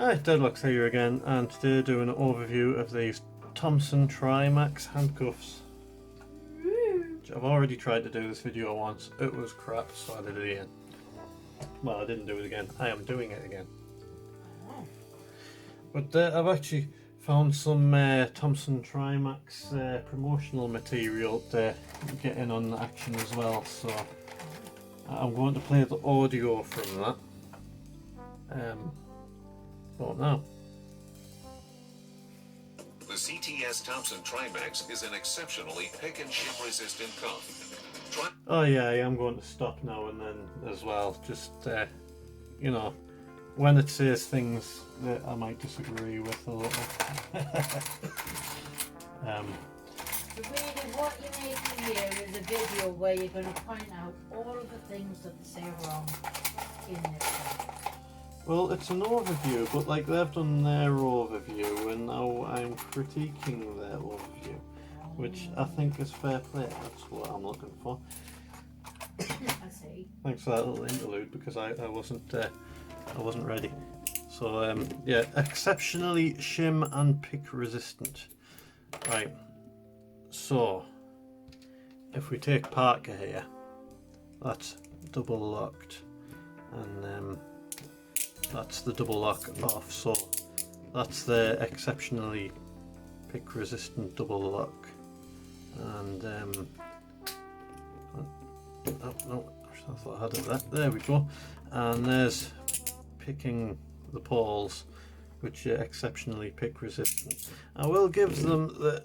Hi, Deadlock's here again, and today doing an overview of these Thompson MAX handcuffs. Which I've already tried to do this video once, it was crap, so I did it again. Well, I didn't do it again, I am doing it again. But I've actually found some Thompson MAX promotional material to get in on the action as well, so I'm going to play the audio from that. But now. The CTS Thompson Trimax is an exceptionally pick and shim resistant cuff. Oh yeah, I am going to stop now and then as well, just you know, when it says things that I might disagree with a little. So really what you're making here is a video where you're going to point out all of the things that they say wrong in this one. Well, it's an overview, but like they've done their overview and now I'm critiquing their overview, which I think is fair play. That's what I'm looking for. I see. Thanks for that little interlude, because I wasn't ready. So yeah, exceptionally shim and pick resistant. Right. So if we take Parker here, that's double locked, and that's the double lock off, so that's the exceptionally pick resistant double lock. And oh no, I thought I had it there. There we go. And there's picking the poles, which are exceptionally pick resistant. I will give them the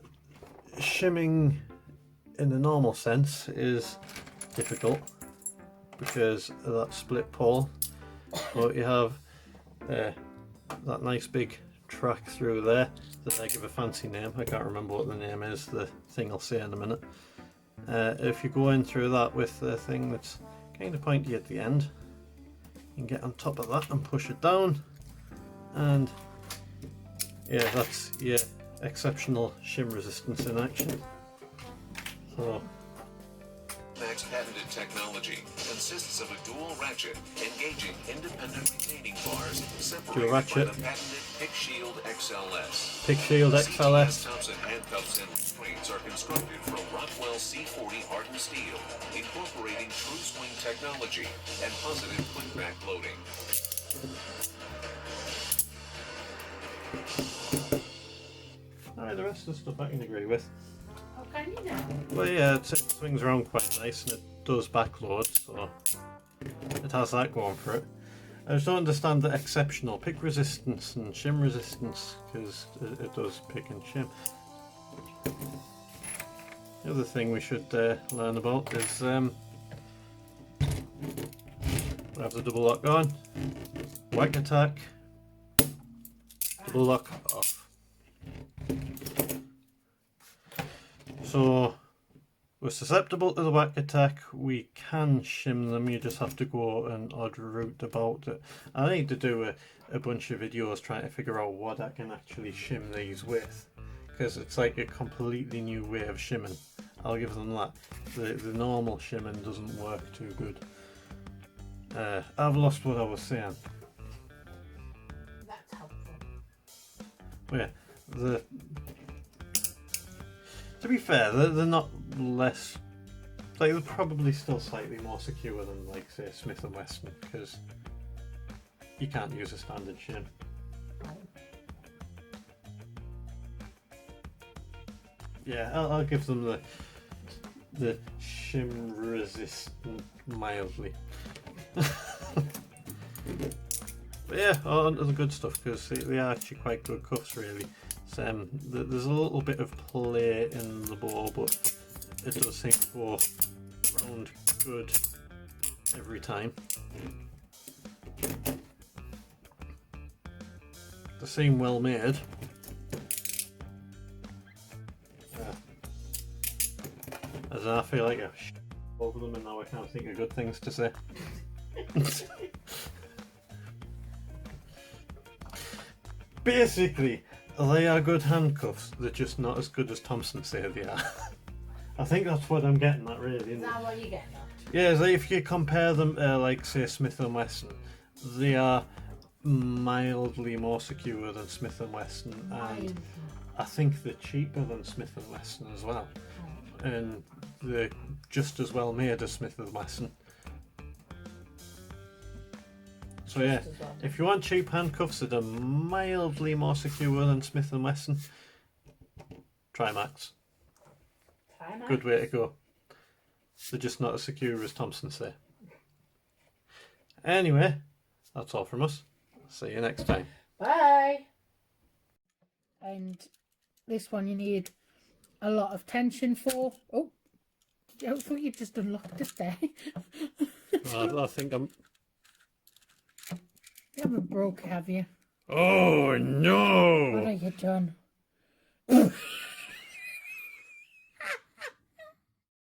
shimming in the normal sense is difficult because of that split pole, but you have that nice big track through there that I give a fancy name. I can't remember what the name is, the thing I'll say in a minute. If you go in through that with the thing that's kind of pointy at the end, you can get on top of that and push it down, and yeah, that's your exceptional shim resistance in action. So MAX patented technology consists of a dual ratchet engaging independent retaining bars separated by the patented Pick Shield XLS. Pick Shield XLS. CTS Thompson handcuffs and restraints are constructed from Rockwell C40 hardened steel, incorporating true swing technology and positive click-back loading. Alright, the rest of the stuff I can agree with. Oh, can you now? Well, yeah, it swings around quite nice and it does backload, so it has that going for it. I just don't understand the exceptional pick resistance and shim resistance, because it does pick and shim. The other thing we should learn about is we have the double lock on, whack attack, double lock off. So we're susceptible to the whack attack, we can shim them, you just have to go an odd route about it. I need to do a bunch of videos trying to figure out what I can actually shim these with, because it's like a completely new way of shimming. I'll give them that. The normal shimming doesn't work too good. I've lost what I was saying. That's helpful. Yeah, to be fair, they're not less, like they're probably still slightly more secure than, like, say, Smith & Wesson, because you can't use a standard shim. Yeah, I'll give them the shim resistant mildly. But yeah, on to the good stuff, because they are actually quite good cuffs, really. There's a little bit of play in the bore, but it does seem to go round good every time. They seem well made. As I feel like I've over them and now I can't think of good things to say. Basically, they are good handcuffs, they're just not as good as Thompson say they are. I think that's what I'm getting at, really. Is that what you're getting at? Yeah, so if you compare them like, say, Smith & Wesson, they are mildly more secure than Smith & Wesson, and I think they're cheaper than Smith & Wesson as well, and they're just as well made as Smith & Wesson. So yeah, if you want cheap handcuffs that are mildly more secure than Smith & Wesson, try MAX. Good way to go. They're just not as secure as Thompson say. Anyway, that's all from us. See you next time. Bye. And this one you need a lot of tension for. Oh, I thought you just unlocked it there. I think I'm... You haven't broke, have you? Oh no! What have you done?